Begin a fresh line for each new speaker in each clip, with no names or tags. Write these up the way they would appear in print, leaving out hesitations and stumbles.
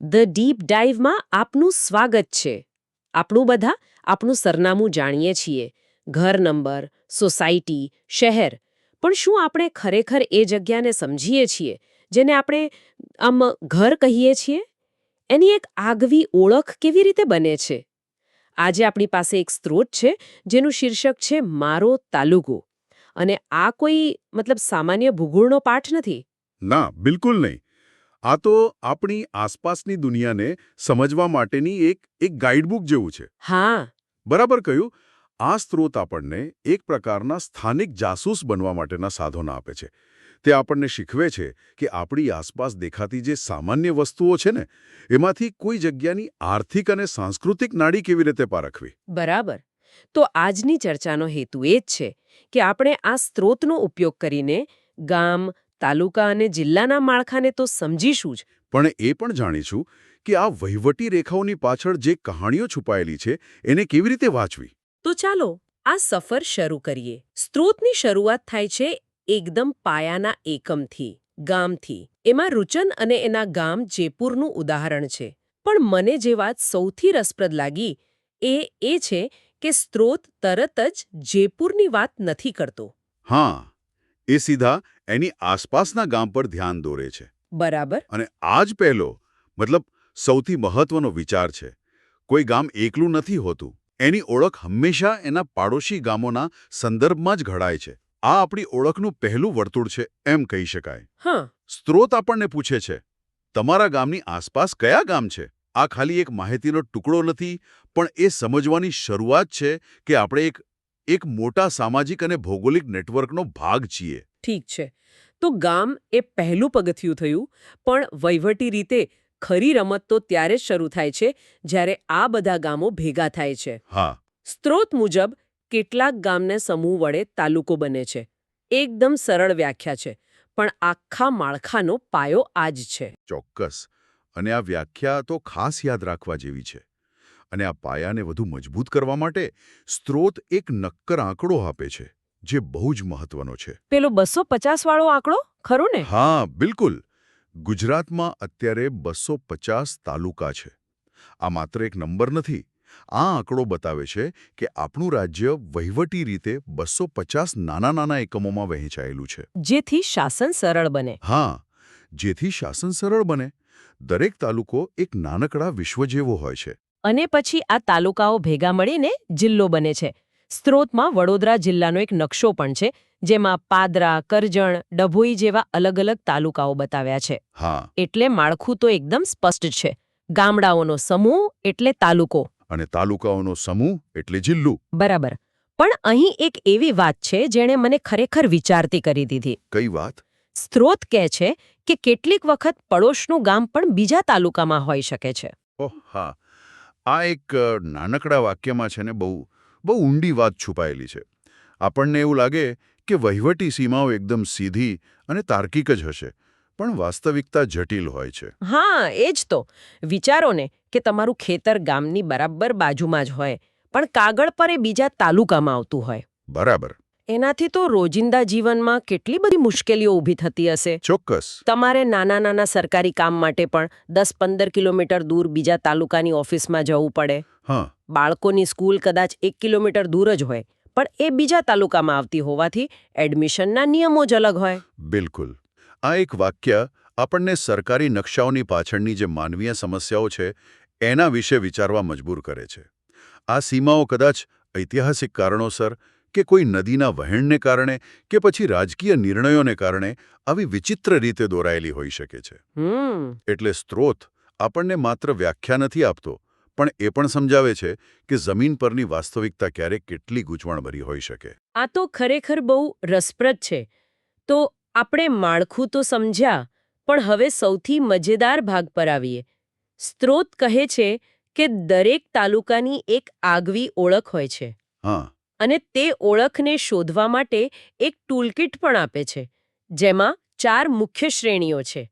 The deep ડાઇવમાં આપનું સ્વાગત છે. આપણું સરનામું જાણીએ છીએ, ઘર નંબર, સોસાયટી, શહેર, પણ શું આપણે ખરેખર એ જગ્યાને સમજીએ છીએ જેને આપણે ઘર કહીએ છીએ? એની એક આગવી ઓળખ કેવી રીતે બને છે? આજે આપણી પાસે એક સ્ત્રોત છે જેનું શીર્ષક છે મારો તાલુકો. અને આ કોઈ સામાન્ય ભૂગોળનો પાઠ નથી.
ના, બિલકુલ નહીં. આ તો આપણી આસપાસની દુનિયાને સમજવા માટેની એક ગાઈડબુક જેવું છે.
હા,
બરાબર કહ્યું. આ સ્ત્રોત આપણને એક પ્રકારના સ્થાનિક જાસૂસ બનવા માટેના સાધનો આપે છે. તે આપણને શીખવે છે કે આપણી આસપાસ દેખાતી જે સામાન્ય વસ્તુઓ છે ને, એમાંથી કોઈ જગ્યાની આર્થિક અને સાંસ્કૃતિક નાડી કેવી રીતે પારખવી.
બરાબર. તો આજની ચર્ચાનો હેતુ એ જ છે કે આપણે આ સ્ત્રોતનો ઉપયોગ કરીને ગામ, તાલુકા અને જિલ્લાના માળખાને તો સમજીશું જ,
પણ એ પણ જાણીશું કે આ વહીવટી રેખાઓની પાછળ જે કહાણીઓ છુપાયેલી છે એને કેવી રીતે વાંચવી.
તો ચાલો આ સફર શરૂ કરીએ. સ્ત્રોતની શરૂઆત થાય છે એકદમ પાયાના એકમથી, ગામથી. એમાં રૂચન અને એના ગામ જયપુરનું ઉદાહરણ છે. પણ મને જે વાત સૌથી રસપ્રદ લાગી એ છે કે સ્ત્રોત તરત જ જયપુરની વાત નથી કરતો.
હા, એ સીધા એની આસપાસના ગામ પર ધ્યાન દોરે છે.
બરાબર.
અને આ જ પહેલો, સૌથી મહત્વનો વિચાર છે. કોઈ ગામ એકલું નથી હોતું. એની ઓળખ હંમેશા એના પાડોશી ગામોના સંદર્ભમાં જ ઘડાય છે. આ આપણી ઓળખનું પહેલું વર્તુળ છે એમ કહી શકાય.
હા.
સ્ત્રોત આપણને પૂછે છે, તમારા ગામની આસપાસ કયા ગામ છે? આ ખાલી એક માહિતીનો ટુકડો નથી, પણ એ સમજવાની શરૂઆત છે કે આપણે એક મોટા સામાજિક અને ભૌગોલિક નેટવર્કનો ભાગ છીએ.
ઠીક છે. તો ગામ એ પહેલું પગથિયું થયું, પણ વહીવટી રીતે ખરી રમત તો ત્યારે જ શરૂ થાય છે જ્યારે આ બધા ગામો ભેગા થાય છે.
હા.
સ્ત્રોત મુજબ કેટલાક ગામને સમૂહ વડે તાલુકો બને છે. એકદમ સરળ વ્યાખ્યા છે, પણ આખા માળખાનો પાયો આ જ છે.
ચોક્કસ. અને આ વ્યાખ્યા તો ખાસ યાદ રાખવા જેવી છે. અને આ પાયાને વધુ મજબૂત કરવા માટે સ્ત્રોત એક નક્કર આંકડો આપે છે, જે બહુ જ મહત્વનો છે.
પેલો 250 વાળો આંકડો ખરો ને?
હા, બિલકુલ. ગુજરાતમાં અત્યારે 250 તાલુકા છે. આ માત્ર એક નંબર નથી. આ આંકડો બતાવે છે કે આપણું રાજ્ય વહીવટી રીતે 250 નાના એકમોમાં વહેંચાયેલું છે.
જેથી શાસન સરળ બને.
હા, જેથી શાસન સરળ બને. દરેક તાલુકો એક નાનકડા વિશ્વ જેવો હોય છે.
અને પછી આ તાલુકાઓ ભેગા મળીને જિલ્લો બને છે. સ્ત્રોતમાં વડોદરા જિલ્લાનો એક નકશો પણ છે, જેમાં પાદરા, કરજણ, ડભોઈ જેવા અલગ અલગ તાલુકાઓ બતાવ્યા છે.
હા.
એટલે માળખું તો એકદમ સ્પષ્ટ છે. ગામડાઓનો સમૂહ એટલે તાલુકો.
અને તાલુકાઓનો સમૂહ એટલે જિલ્લું.
બરાબર. પણ અહીં એક એવી વાત છે જેણે મને ખરેખર વિચારતી કરી દીધી.
કઈ વાત?
સ્ત્રોત કહે છે કે કેટલીક વખત પડોશનું ગામ પણ બીજા તાલુકામાં હોઈ શકે છે.
ઓહ હા. આ એક નાનકડા વાક્યમાં છે ને બહુ ઊંડી વાત છુપાયેલી છે. આપણને એવું લાગે કે વહીવટી સીમાઓ એકદમ સીધી અને તાર્કિક જ હશે, પણ વાસ્તવિકતા જટિલ હોય છે.
હા, એ જ તો. વિચારો ને કે તમારું ખેતર ગામની બરાબર બાજુમાં જ હોય, પણ કાગળ પર એ બીજા તાલુકામાં આવતું હોય.
બરાબર.
એનાથી તો રોજિંદા જીવનમાં કેટલી બધી મુશ્કેલીઓ ઊભી થતી હશે.
ચોક્કસ.
તમારે નાના સરકારી કામ માટે પણ 10-15 કિલોમીટર દૂર બીજા તાલુકાની ઓફિસમાં જવું પડે.
હા.
બાળકોની સ્કૂલ કદાચ 1 કિલોમીટર દૂર જ હોય, પણ એ બીજા તાલુકામાં આવતી હોવાથી એડમિશનના નિયમો જ અલગ હોય.
બિલકુલ. આ એક વાક્ય આપણને સરકારી નકશાઓની પાછળની જે માનવીય સમસ્યાઓ છે એના વિશે વિચારવા મજબૂર કરે છે. આ સીમાઓ કદાચ ઐતિહાસિક કારણોસર કે કોઈ નદીના વહેણને કારણે કે પછી રાજકીય નિર્ણયોને કારણે આવી વિચિત્ર રીતે દોરાયેલી હોઈ શકે છે. એટલે સ્ત્રોત આપણને માત્ર વ્યાખ્યા નથી આપતો, પણ એ પણ સમજાવે છે કે જમીન પરની વાસ્તવિકતા ક્યારેક કેટલી ગૂંચવણભરી હોઈ શકે.
આ તો ખરેખર બહુ રસપ્રદ છે. તો આપણે માળખું તો સમજ્યા, પણ હવે સૌથી મજેદાર ભાગ પર આવીએ. સ્ત્રોત કહે છે કે દરેક તાલુકાની એક આગવી ઓળખ હોય છે.
હા.
અને તે ઓળખને શોધવા માટે એક ટૂલકિટ પણ આપે છે, જેમાં 4 મુખ્ય શ્રેણીઓ છે: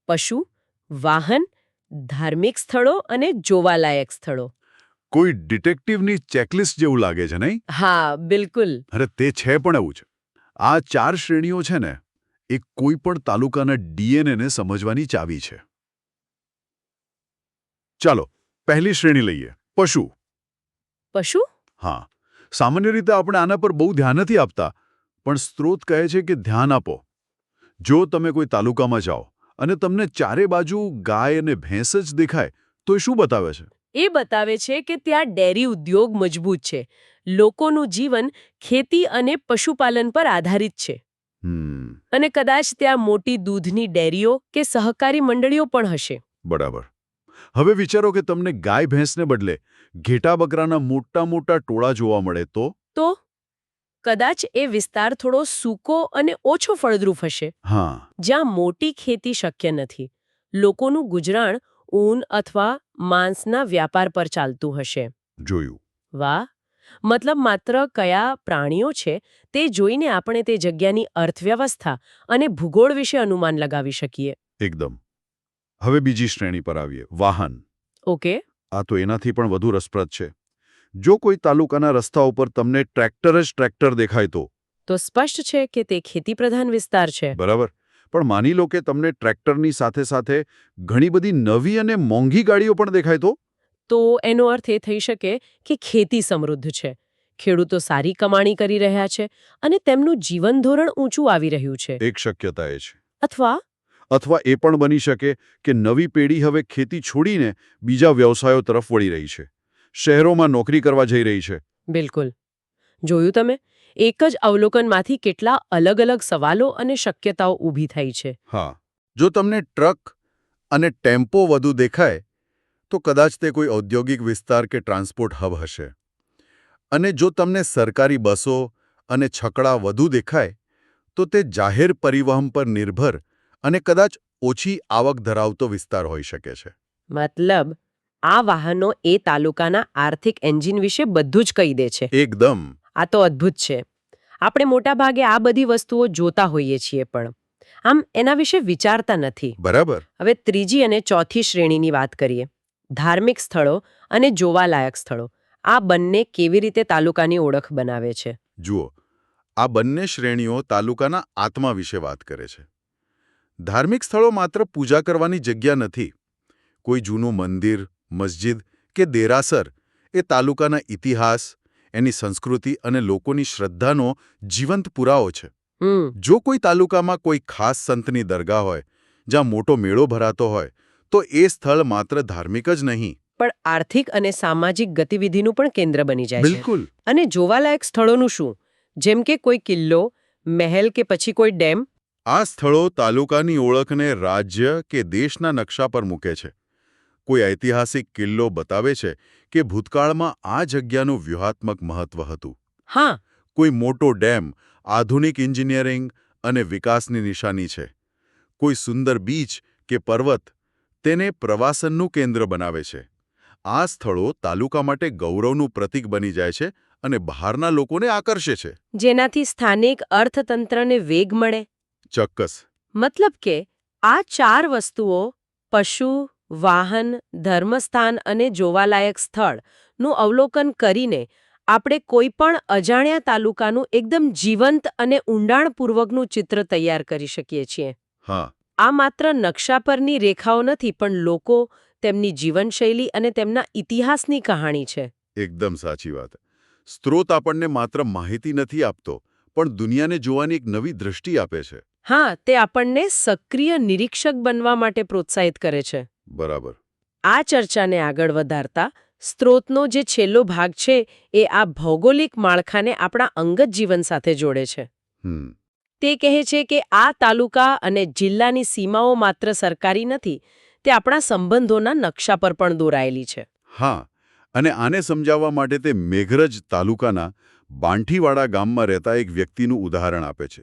પશુ, વાહન, ધાર્મિક સ્થળો અને જોવાલાયક સ્થળો.
કોઈ ડિટેક્ટિવની ચેકલિસ્ટ જેવું લાગે છે, નહીં?
હા, બિલકુલ.
અરે તે છે પણ એવું છે. આ 4 શ્રેણીઓ છે ને, એ કોઈ પણ તાલુકાના ડીએનએને સમજવાની ચાવી છે. ચાલો પહેલી શ્રેણી લઈએ, પશુ.
પશુ?
હા, સામાન્ય રીતે આપણે આના પર બહુ ધ્યાન નથી આપતા, પણ સ્ત્રોત કહે છે કે ધ્યાન આપો. જો તમે કોઈ તાલુકામાં જાઓ અને તમને ચારે બાજુ ગાય અને ભેંસ જ દેખાય તો એ શું બતાવે છે?
એ બતાવે છે કે ત્યાં ડેરી ઉદ્યોગ મજબૂત છે. લોકોનું જીવન ખેતી અને પશુપાલન પર આધારિત છે. અને કદાચ ત્યાં મોટી દૂધની ડેરીઓ કે સહકારી મંડળીઓ પણ હશે.
બરાબર. હવે વિચારો કે તમને ગાય ભેંસને બદલે ઘેટા બકરાના મોટા મોટા ટોળા જોવા મળે
તો કદાચ એ વિસ્તાર થોડો સૂકો અને ઓછો ફળદ્રુપ હશે.
હા,
જ્યાં મોટી ખેતી શક્ય નથી. લોકોનું ગુજરાન ઊન અથવા માંસના વ્યાપાર પર ચાલતું હશે.
જોયું.
વાહ! મતલબ માત્ર કયા પ્રાણીઓ છે તે જોઈને આપણે તે જગ્યાની અર્થવ્યવસ્થા અને ભૂગોળ વિશે અનુમાન લગાવી શકીએ.
એકદમ. હવે બીજી શ્રેણી પર આવીએ, વાહન.
ઓકે.
આ તો એનાથી પણ વધુ રસપ્રદ છે. જો કોઈ તાલુકાના રસ્તા ઉપર તમને ટ્રેક્ટર દેખાય
તો સ્પષ્ટ છે કે તે ખેતીપ્રધાન વિસ્તાર છે.
બરાબર. પણ માની લો કે તમને ટ્રેક્ટરની સાથે સાથે ઘણી બધી નવી અને મોંઘી ગાડીઓ પણ દેખાય
તો એનો અર્થ એ થઈ શકે કે ખેતી સમૃદ્ધ છે. ખેડૂતો સારી કમાણી કરી રહ્યા છે અને તેમનું જીવન ધોરણ ઊંચું આવી રહ્યું છે.
એક શક્યતા એ છે.
અથવા
એ પણ બની શકે કે નવી પેઢી હવે ખેતી છોડીને બીજા વ્યવસાયો તરફ વળી રહી છે. શહેરોમાં નોકરી કરવા જઈ રહી છે.
બિલકુલ. જોયું તમે? એક જ અવલોકનમાંથી કેટલા અલગ અલગ સવાલો અને શક્યતાઓ ઊભી થઈ છે.
હા. જો તમને ટ્રક અને ટેમ્પો વધુ દેખાય તો કદાચ તે કોઈ ઔદ્યોગિક વિસ્તાર કે ટ્રાન્સપોર્ટ હબ હશે. અને જો તમને સરકારી બસો અને છકડા વધુ દેખાય તો તે જાહેર પરિવહન પર નિર્ભર અને કદાચ ઓછી આવક ધરાવતો વિસ્તાર હોઈ શકે છે.
મતલબ આ વાહનો એ તાલુકાના આર્થિક એન્જિન વિશે બધું જ કહી દે છે.
એકદમ.
આ તો અદ્ભુત છે. આપણે મોટાભાગે આ બધી વસ્તુઓ જોતા હોઈએ છીએ પણ આમ એના વિશે વિચારતા નથી.
બરાબર.
હવે ત્રીજી અને ચોથી શ્રેણીની વાત કરીએ. ધાર્મિક સ્થળો અને જોવાલાયક સ્થળો. આ બંને કેવી રીતે તાલુકાની ઓળખ બનાવે છે?
જુઓ, આ બંને શ્રેણીઓ તાલુકાના આત્મા વિશે વાત કરે છે. ધાર્મિક સ્થળો માત્ર પૂજા કરવાની જગ્યા નથી. કોઈ જૂનું મંદિર, મસ્જિદ કે દેરાસર એ તાલુકાના ઇતિહાસ, એની સંસ્કૃતિ અને લોકોની શ્રદ્ધાનો જીવંત પુરાવો છે. જો કોઈ તાલુકામાં કોઈ ખાસ સંતની દરગાહ હોય, જ્યાં મોટો મેળો ભરાતો હોય, તો એ સ્થળ માત્ર ધાર્મિક જ નહીં
પણ આર્થિક અને સામાજિક ગતિવિધિનું પણ કેન્દ્ર બની જાય છે.
બિલકુલ.
અને જોવાલાયક સ્થળોનું શું? જેમ કે કોઈ કિલ્લો, મહેલ કે પછી કોઈ ડેમ?
આ સ્થળો તાલુકાની ઓળખને રાજ્ય કે દેશના નકશા પર મૂકે છે. કોઈ ઐતિહાસિક કિલ્લો બતાવે છે કે ભૂતકાળમાં આ જગ્યાનું વ્યૂહાત્મક મહત્વ હતું.
હા.
કોઈ મોટો ડેમ આધુનિક એન્જિનિયરિંગ અને વિકાસની નિશાની છે. કોઈ સુંદર બીચ કે પર્વત તેને પ્રવાસનનું કેન્દ્ર બનાવે છે. આ સ્થળો તાલુકા માટે ગૌરવનું પ્રતીક બની જાય છે અને બહારના લોકોને આકર્ષે છે.
જેનાથી સ્થાનિક અર્થતંત્રને વેગ મળે.
ચોક્કસ.
મતલબ કે આ ચાર વસ્તુઓ પશુ, વાહન, ધર્મસ્થાન અને જોવાલાયક સ્થળનું અવલોકન કરીને આપણે કોઈ પણ અજાણ્યા તાલુકાનું એકદમ જીવંત અને ઊંડાણપૂર્વકનું ચિત્ર તૈયાર કરી શકીએ છીએ.
હા.
આ માત્ર નકશા પરની રેખાઓ નથી પણ લોકો, તેમની જીવનશૈલી અને તેમના ઇતિહાસની કહાણી છે.
એકદમ સાચી વાત. સ્ત્રોત આપણને માત્ર માહિતી નથી આપતો, પણ દુનિયાને જોવાની એક નવી દૃષ્ટિ આપે છે.
હા, તે આપણને સક્રિય નિરીક્ષક બનવા માટે પ્રોત્સાહિત કરે છે.
બરાબર.
આ ચર્ચાને આગળ વધારતા સ્ત્રોતનો જે છેલ્લો ભાગ છે એ આ ભૌગોલિક માળખાને આપણા અંગત જીવન સાથે જોડે છે. તે કહે છે કે આ તાલુકા અને જિલ્લાની સીમાઓ માત્ર સરકારી નથી, તે આપણા સંબંધોના નકશા પર પણ દોરાયેલી છે.
હા, અને આને સમજાવવા માટે તે મેઘરજ તાલુકાના બાંઠીવાડા ગામમાં રહેતા એક વ્યક્તિનું ઉદાહરણ આપે છે.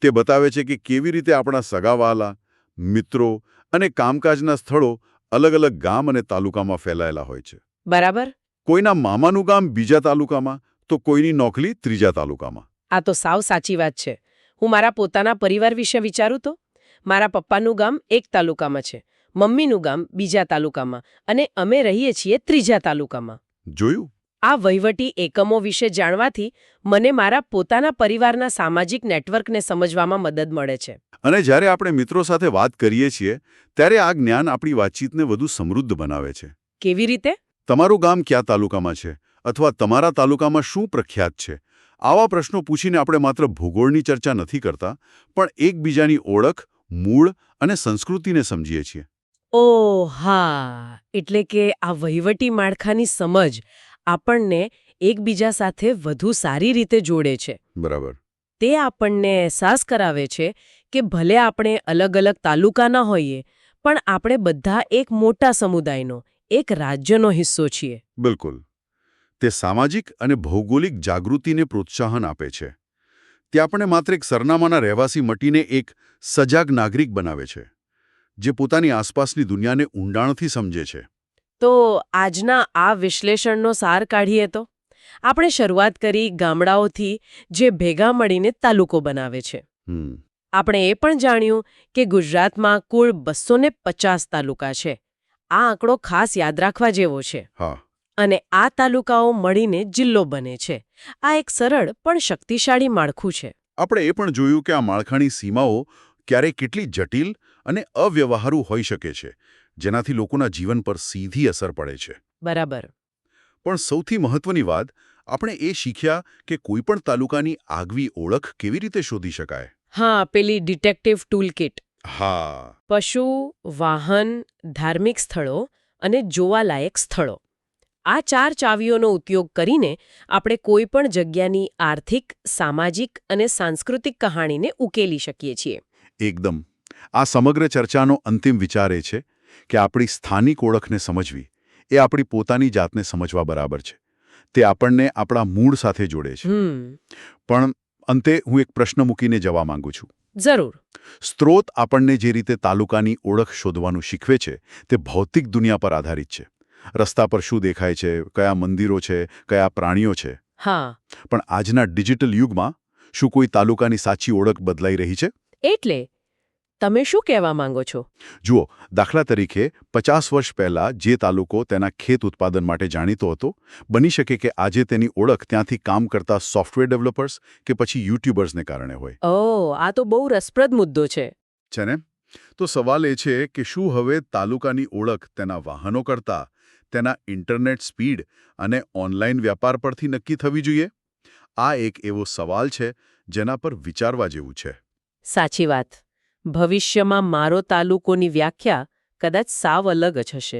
તે બતાવે છે કે કેવી રીતે આપણા સગાવાલા, મિત્રો અને કામકાજના સ્થળો અલગ અલગ ગામ અને તાલુકામાં ફેલાયેલા હોય છે.
બરાબર.
કોઈના મામાનું ગામ બીજા તાલુકામાં તો કોઈની નોકરી ત્રીજા તાલુકામાં.
આ તો સાવ સાચી વાત છે. હું મારા પોતાના પરિવાર વિશે વિચારું તો મારા પપ્પાનું ગામ એક તાલુકામાં છે, મમ્મીનું ગામ બીજા તાલુકામાં અને અમે રહીએ છીએ ત્રીજા તાલુકામાં.
જોયું?
આ વહીવટી એકમો વિશે જાણવાથી મને મારા પોતાના પરિવારના સામાજિક નેટવર્કને સમજવામાં મદદ મળે છે.
અને જ્યારે આપણે મિત્રો સાથે વાત કરીએ છીએ ત્યારે આ જ્ઞાન આપણી વાતચીતને વધુ સમૃદ્ધ બનાવે છે.
કેવી રીતે?
તમારું ગામ કયા તાલુકામાં છે અથવા તમારા તાલુકામાં શું પ્રખ્યાત છે? આવા પ્રશ્નો પૂછીને આપણે માત્ર ભૂગોળની ચર્ચા નથી કરતા, પણ એકબીજાની ઓળખ, મૂળ અને સંસ્કૃતિને સમજીએ છીએ.
ઓ હા, એટલે કે આ વહીવટી માળખાની સમજ આપણને એકબીજા સાથે વધુ સારી રીતે જોડે છે.
બરાબર.
તે આપણને અહેસાસ કરાવે છે કે ભલે આપણે અલગ-અલગ તાલુકાના હોઈએ, પણ આપણે બધા એક મોટા સમુદાયનો, એક રાજ્યનો હિસ્સો છીએ.
બિલકુલ. તે સામાજિક અને ભૌગોલિક જાગૃતિને પ્રોત્સાહન આપે છે. તે આપણે માત્ર એક સરનામાના રહેવાસી મટીને એક સજાગ નાગરિક બનાવે છે, જે પોતાની આસપાસની દુનિયાને ઊંડાણથી સમજે છે.
તો આજના આ વિશ્લેષણનો સાર કાઢીએ તો આપણે શરૂઆત કરી ગામડાઓથી જે ભેગા મળીને તાલુકો બનાવે છે. આપણે એ પણ જાણ્યું કે ગુજરાતમાં કુલ 250 તાલુકા છે. આ આંકડો ખાસ યાદ રાખવા જેવો છે.
હા.
અને આ તાલુકાઓ મળીને જિલ્લો બને છે. આ એક સરળ પણ શક્તિશાળી માળખું છે.
આપણે એ પણ જોયું કે આ માળખાની સીમાઓ ક્યારેક કેટલી જટિલ અને અવ્યવહારુ હોઈ શકે છે, જેનાથી લોકોના જીવન પર સીધી અસર પડે છે.
બરાબર.
પણ સૌથી મહત્વની વાત, આપણે એ શીખ્યા કે કોઈપણ તાલુકાની આગવી ઓળખ કેવી રીતે શોધી શકાય.
હા, પેલી ડિટેક્ટિવ ટૂલકિટ.
હા.
પશુ, વાહન, ધાર્મિક સ્થળો અને જોવાલાયક સ્થળો. આ 4 ચાવીઓનો ઉપયોગ કરીને આપણે કોઈ પણ જગ્યાની આર્થિક, સામાજિક અને સાંસ્કૃતિક કહાણીને ઉકેલી શકીએ છીએ.
એકદમ. આ સમગ્ર ચર્ચાનો અંતિમ વિચાર એ છે કે આપણી સ્થાનિક ઓળખને સમજવી એ આપણી પોતાની જાતને સમજવા બરાબર છે. તે આપણને આપણા મૂળ સાથે જોડે છે. પણ અંતે હું એક પ્રશ્ન મૂકીને જવા માંગુ છું.
જરૂર.
સ્ત્રોત આપણને જે રીતે તાલુકાની ઓળખ શોધવાનું શીખવે છે, તે ભૌતિક દુનિયા પર આધારિત છે. રસ્તા પર શું દેખાય છે, કયા મંદિરો છે, કયા પ્રાણીઓ છે.
હા.
પણ આજના ડિજિટલ યુગમાં શું કોઈ તાલુકાની સાચી ઓળખ બદલાઈ રહી છે?
એટલે તમે શું કહેવા માંગો છો?
જુઓ, દાખલા તરીકે 50 વર્ષ પહેલા જે તાલુકો તેના ખેત ઉત્પાદન માટે જાણીતો હતો, બની શકે કે આજે તેની ઓળખ ત્યાંથી કામ કરતા સોફ્ટવેર ડેવલપર્સ કે પછી યુટ્યુબર્સને કારણે હોય.
ઓહ, આ તો બહુ રસપ્રદ મુદ્દો છે.
છે ને? તો સવાલ એ છે કે શું હવે તાલુકાની ઓળખ તેના વાહનો કરતા, તેના ઇન્ટરનેટ સ્પીડ અને ઓનલાઈન વ્યાપાર પરથી નક્કી થવી જોઈએ? આ એક એવો સવાલ છે જેના પર વિચારવા જેવું છે.
સાચી વાત. ભવિષ્યમાં મારો તાલુકોની વ્યાખ્યા કદાચ સાવ અલગ જ હશે.